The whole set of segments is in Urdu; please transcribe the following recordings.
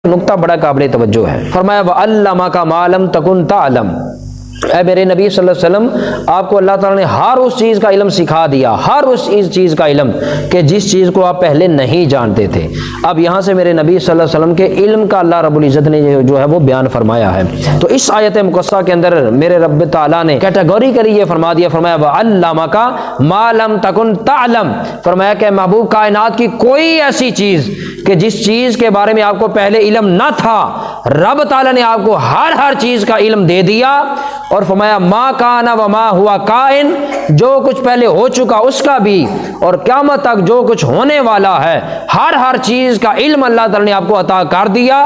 نقطہ بڑا قابل توجہ ہے۔ فرمایا وَعَلَّمَكَ مَا لَمْ تَكُنْ تَعْلَمْ، اے میرے نبی صلی اللہ علیہ وسلم آپ کو اللہ تعالیٰ نے ہر اس چیز کا علم سکھا دیا، ہر اس چیز کا علم کہ جس چیز کو آپ پہلے نہیں جانتے تھے۔ اب یہاں سے میرے نبی صلی اللہ علیہ وسلم کے علم کا اللہ رب العزت نے جو ہے وہ بیان فرمایا ہے۔ تو اس آیت مقدسہ کے اندر میرے رب تعالیٰ نے کیٹیگوریکلی یہ فرما دیا، فرمایا وَعَلَّمَكَ مَا لَمْ تَكُنْ تَعْلَمْ، فرمایا کہ محبوب کائنات کی کوئی ایسی چیز کہ جس چیز کے بارے میں آپ کو پہلے علم نہ تھا، رب تعالیٰ نے آپ کو ہر چیز کا علم دے دیا، اور فرمایا ما کان وما ہوا کائن، جو کچھ پہلے ہو چکا اس کا بھی، اور قیامت تک جو کچھ ہونے والا ہے ہر چیز کا علم اللہ تعالیٰ نے آپ کو عطا کر دیا۔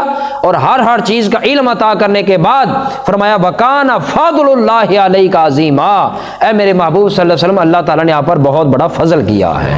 اور ہر چیز کا علم عطا کرنے کے بعد فرمایا وکان فضل اللہ علیک عظیما، اے میرے محبوب صلی اللہ علیہ وسلم اللہ تعالیٰ نے آپ پر بہت بڑا فضل کیا ہے،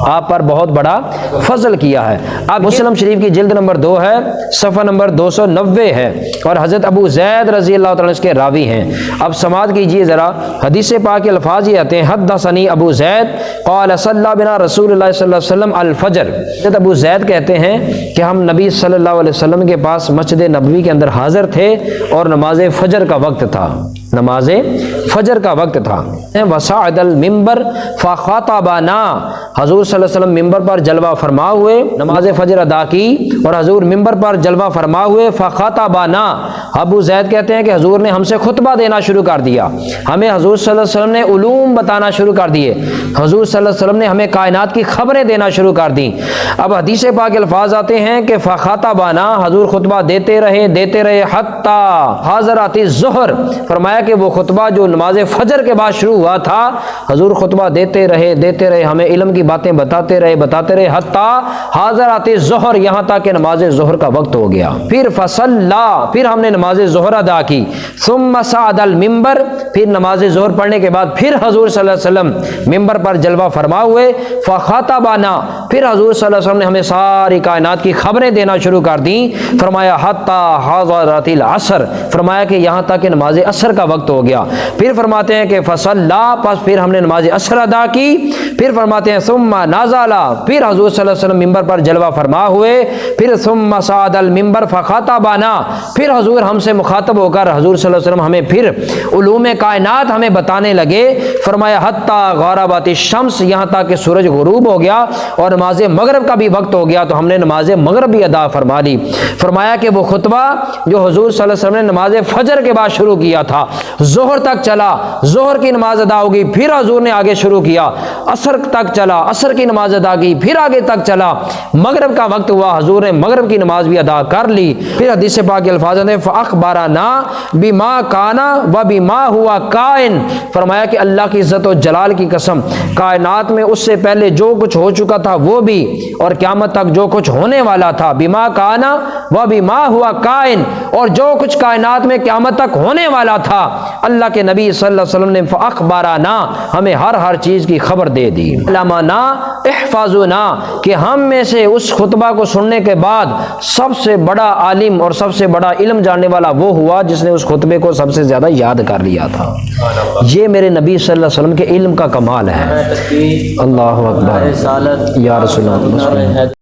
آپ پر بہت بڑا فضل کیا ہے۔ اب مسلم شریف کی جلد نمبر 2 ہے، صفحہ نمبر 290 ہے، اور حضرت ابو زید رضی اللہ تعالیٰ اس کے راوی ہیں۔ اب سماعت کیجئے ذرا، حدیث پاک کے الفاظ یہ آتے ہیں حدثنی ابو زید قال صلی بنا رسول اللہ صلی اللہ علیہ وسلم الفجر، حضرت ابو زید کہتے ہیں کہ ہم نبی صلی اللہ علیہ وسلم کے پاس مسجد نبوی کے اندر حاضر تھے اور نماز فجر کا وقت تھا، نماز فجر کا وقت تھا۔ وصعد المنبر فخطبنا، حضور صلی اللہ علیہ وسلم ممبر پر جلوہ فرما ہوئے، نماز فجر ادا کی اور حضور ممبر پر جلوہ فرما ہوئے۔ فخطبنا، ابو زید کہتے ہیں کہ حضور نے ہم سے خطبہ دینا شروع کر دیا، ہمیں حضور صلی اللہ علیہ وسلم نے علوم بتانا شروع کر دیے، حضور صلی اللہ علیہ وسلم نے ہمیں کائنات کی خبریں دینا شروع کر دیں۔ اب حدیث پاک کے الفاظ آتے ہیں کہ فخطبنا، حضور خطبہ دیتے رہے حتیٰ حضرات الظہر، فرمایا کہ وہ خطبہ جو نماز فجر کے بعد شروع ہوا تھا، حضور خطبہ دیتے رہے ہمیں علم کی باتیں بتاتے رہے حتیٰ حضرات الظہر، یہاں تک کہ نماز ظہر کا وقت ہو گیا۔ پھر فصلا، پھر ہم نے نماز ظہر ادا کی۔ ثم صعد المنبر، پھر نماز ظہر پڑھنے کے بعد پھر حضور صلی اللہ علیہ وسلم ممبر پر جلوہ فرما ہوئے۔ فخطبنا، پھر حضور صلی اللہ علیہ وسلم نے ہمیں ساری کائنات کی خبریں دینا شروع کر دیں۔ فرمایا حتیٰ حضرات العصر، فرمایا کہ یہاں تک کہ نماز عصر کا وقت ہو گیا۔ پھر فرماتے ہیں کہ فصلا، پس پھر ہم نے نماز عصر ادا کی۔ پھر فرماتے ہیں ثم نزل، پھر حضور صلی اللہ علیہ وسلم ممبر پر جلوہ فرما ہوئے۔ پھر ثم صعد المنبر فخطبنا، پھر حضور ہم سے مخاطب ہو کر حضور صلی اللہ علیہ وسلم ہمیں پھر علوم کائنات ہمیں بتانے لگے۔ فرمایا حتیٰ غربت الشمس، یہاں تک کہ سورج غروب ہو گیا اور نماز مغرب کا بھی وقت ہو گیا تو ہم نے نماز مغرب بھی ادا فرما لی۔ فرمایا کہ وہ خطبہ جو حضور صلی اللہ علیہ وسلم نے نماز فجر کے بعد شروع کیا تھا، ظہر تک چلا، ظہر کی نماز ادا ہوگی، پھر حضور نے آگے شروع کیا، عصر تک چلا، عصر کی نماز ادا کی، پھر آگے تک چلا، مغرب کا وقت ہوا، حضور نے مغرب کی نماز بھی ادا کر لی۔ پھر حدیث پاک کے الفاظ ہیں فاخبرنا بما کان وبما ہوا کائن، فرمایا کہ اللہ کی عزت و جلال کی قسم، کائنات میں اس سے پہلے جو کچھ ہو چکا تھا وہ بھی، اور قیامت تک جو کچھ ہونے والا تھا، بما کان وبما ہوا کائن، اور جو کچھ کائنات میں قیامت تک ہونے والا تھا، اللہ کے نبی صلی اللہ علیہ وسلم نے فاخبرنا، ہمیں ہر چیز کی خبر دے دی۔ علمنا احفظنا، کہ ہم میں سے اس خطبہ کو سننے کے بعد سب سے بڑا عالم اور سب سے بڑا علم جاننے والا وہ ہوا جس نے اس خطبے کو سب سے زیادہ یاد کر لیا تھا۔ یہ میرے نبی صلی اللہ علیہ وسلم کے علم کا کمال ہے۔ اللہ اکبر یا رسول اللہ۔